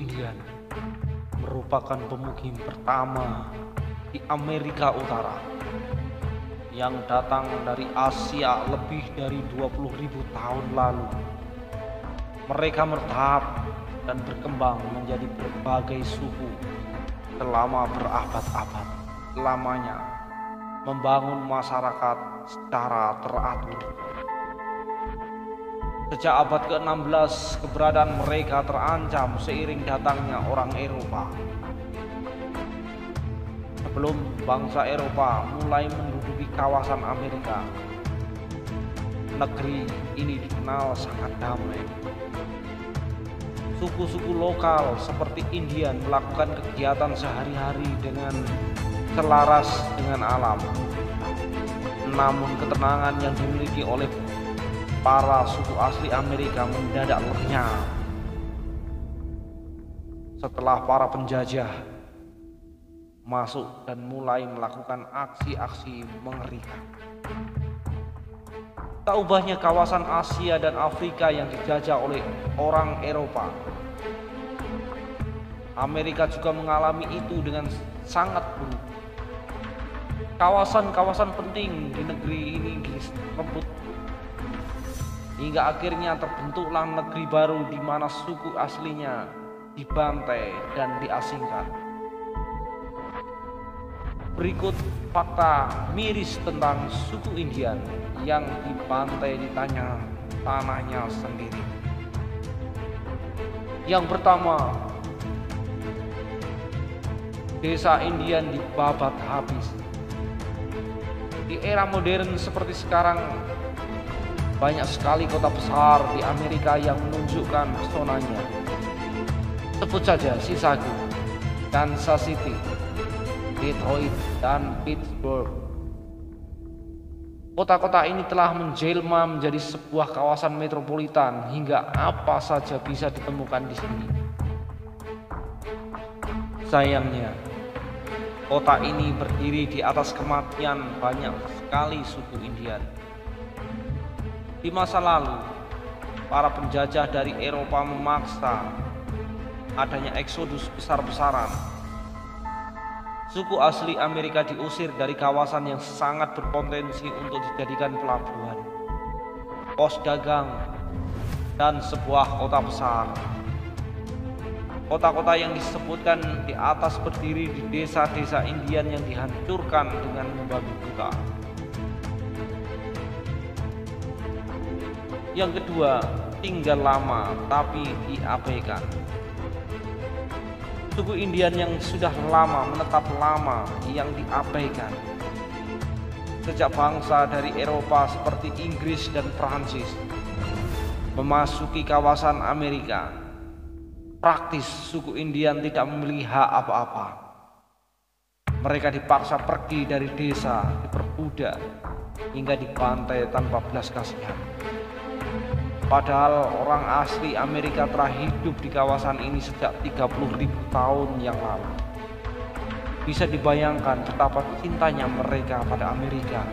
Indian merupakan pemukim pertama di Amerika Utara yang datang dari Asia lebih dari 20.000 tahun lalu. Mereka mertahap dan berkembang menjadi berbagai suku selama berabad-abad lamanya, membangun masyarakat secara teratur. Sejak abad ke-16, keberadaan mereka terancam seiring datangnya orang Eropa. Sebelum bangsa Eropa mulai menduduki kawasan Amerika, negeri ini dikenal sangat damai. Suku-suku lokal seperti Indian melakukan kegiatan sehari-hari dengan selaras dengan alam. Namun ketenangan yang dimiliki oleh para suku asli Amerika mendadak lenyap setelah para penjajah masuk dan mulai melakukan aksi-aksi mengerikan. Tak ubahnya kawasan Asia dan Afrika yang dijajah oleh orang Eropa, Amerika juga mengalami itu dengan sangat buruk. Kawasan-kawasan penting di negeri ini direbut, hingga akhirnya terbentuklah negeri baru di mana suku aslinya dibantai dan diasingkan. Berikut fakta miris tentang suku Indian yang dibantai di tanahnya sendiri. Yang pertama, desa Indian dibabat habis. Di era modern seperti sekarang, banyak sekali kota besar di Amerika yang menunjukkan pesonanya. Sebut saja Chicago, Kansas City, Detroit, dan Pittsburgh. Kota-kota ini telah menjelma menjadi sebuah kawasan metropolitan hingga apa saja bisa ditemukan di sini. Sayangnya, kota ini berdiri di atas kematian banyak sekali suku Indian. Di masa lalu, para penjajah dari Eropa memaksa adanya eksodus besar-besaran. Suku asli Amerika diusir dari kawasan yang sangat berpotensi untuk dijadikan pelabuhan, pos dagang, dan sebuah kota besar. Kota-kota yang disebutkan di atas berdiri di desa-desa Indian yang dihancurkan dengan membabi buta. Yang kedua, tinggal lama tapi diabaikan. Suku Indian yang sudah lama menetap lama yang diabaikan. Sejak bangsa dari Eropa seperti Inggris dan Prancis memasuki kawasan Amerika, praktis suku Indian tidak memiliki hak apa-apa. Mereka dipaksa pergi dari desa, diperbudak, hingga dibantai tanpa belas kasihan. Padahal orang asli Amerika telah hidup di kawasan ini sejak 30.000 tahun yang lalu. Bisa dibayangkan betapa cintanya mereka pada Amerika.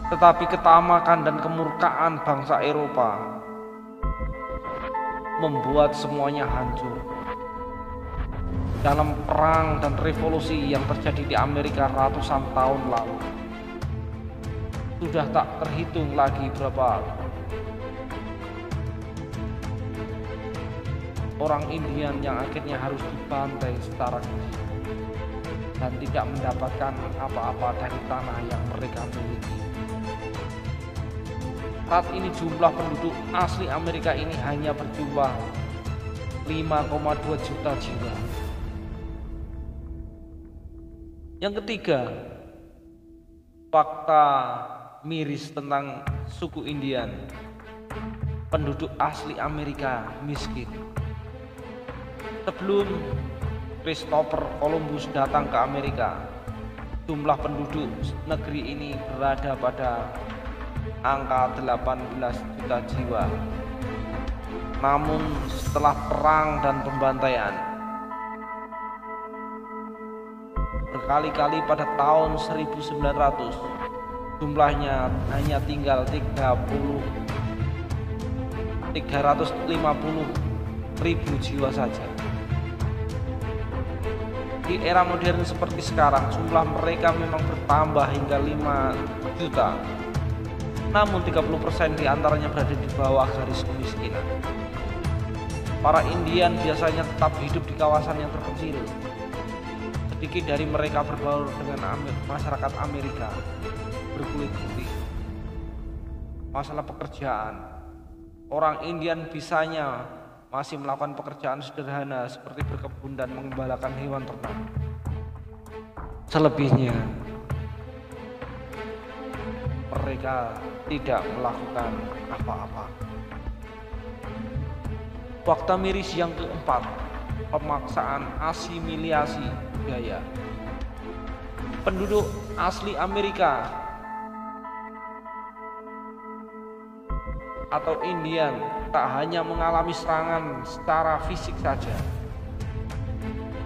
Tetapi ketamakan dan kemurkaan bangsa Eropa membuat semuanya hancur. Dalam perang dan revolusi yang terjadi di Amerika ratusan tahun lalu, sudah tak terhitung lagi berapa orang Indian yang akhirnya harus dibantai secara keji dan tidak mendapatkan apa-apa dari tanah yang mereka miliki. Saat ini jumlah penduduk asli Amerika ini hanya berjumlah 5,2 juta jiwa. Yang ketiga, fakta miris tentang suku Indian. Penduduk asli Amerika miskin. Sebelum Christopher Columbus datang ke Amerika, jumlah penduduk negeri ini berada pada angka 18 juta jiwa. Namun setelah perang dan pembantaian, berkali-kali pada tahun 1900, jumlahnya hanya tinggal 350 jiwa saja. Di era modern seperti sekarang, jumlah mereka memang bertambah hingga 5 juta. Namun 30% diantaranya berada di bawah garis kemiskinan. Para Indian biasanya tetap hidup di kawasan yang terpencil. Sedikit dari mereka berbaur dengan masyarakat Amerika berkulit putih. Masalah pekerjaan, orang Indian bisanya masih melakukan pekerjaan sederhana seperti berkebun dan mengembalakan hewan ternak. Selebihnya, mereka tidak melakukan apa-apa. Fakta miris yang keempat, pemaksaan asimilasi budaya. Penduduk asli Amerika atau Indian tak hanya mengalami serangan secara fisik saja,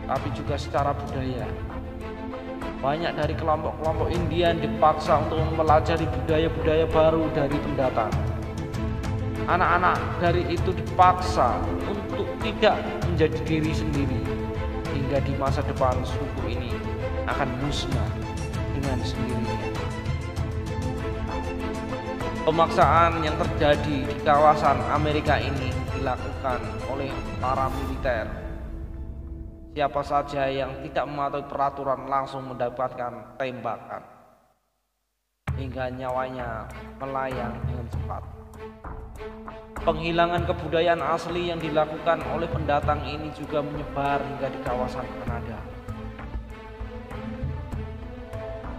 tapi juga secara budaya. Banyak dari kelompok-kelompok Indian dipaksa untuk mempelajari budaya-budaya baru dari pendatang. Anak-anak dari itu dipaksa untuk tidak menjadi diri sendiri, hingga di masa depan suku ini akan musnah dengan sendirinya. Pemaksaan yang terjadi di kawasan Amerika ini dilakukan oleh para militer. Siapa saja yang tidak mematuhi peraturan langsung mendapatkan tembakan, hingga nyawanya melayang dengan cepat. Penghilangan kebudayaan asli yang dilakukan oleh pendatang ini juga menyebar hingga di kawasan Kanada.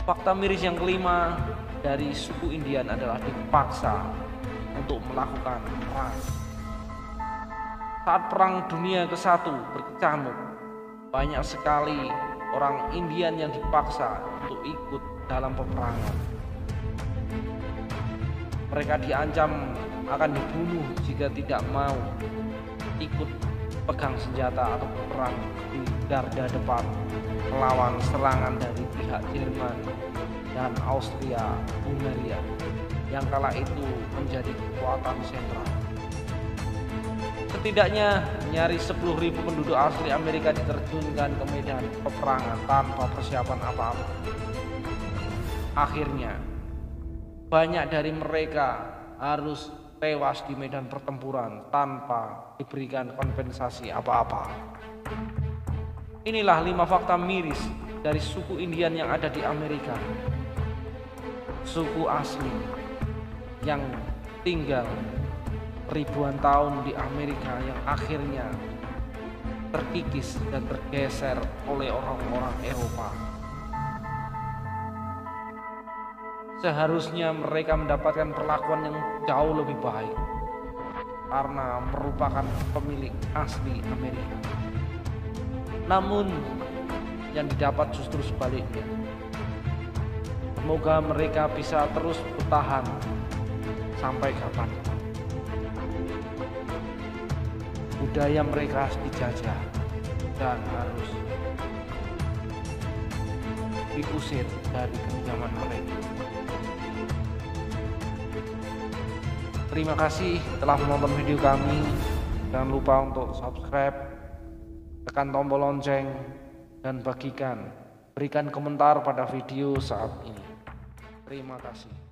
Fakta miris yang kelima dari suku Indian adalah dipaksa untuk melakukan perang. Saat Perang Dunia ke-1 berkecamuk, banyak sekali orang Indian yang dipaksa untuk ikut dalam peperangan. Mereka diancam akan dibunuh jika tidak mau ikut pegang senjata atau berperang di garda depan melawan serangan dari pihak Jerman dan Austria-Hungaria yang kala itu menjadi kekuatan sentral. Setidaknya nyaris 10.000 penduduk asli Amerika diterjunkan ke medan peperangan tanpa persiapan apa-apa. Akhirnya, banyak dari mereka harus tewas di medan pertempuran tanpa diberikan kompensasi apa-apa. Inilah 5 fakta miris dari suku Indian yang ada di Amerika. Suku asli yang tinggal ribuan tahun di Amerika yang akhirnya terkikis dan tergeser oleh orang-orang Eropa. Seharusnya mereka mendapatkan perlakuan yang jauh lebih baik karena merupakan pemilik asli Amerika. Namun yang didapat justru sebaliknya. Semoga mereka bisa terus bertahan sampai kapan. Budaya mereka dijajah dan harus diusir dari kediaman mereka. Terima kasih telah menonton video kami. Jangan lupa untuk subscribe, tekan tombol lonceng, dan bagikan. Berikan komentar pada video saat ini. Terima kasih.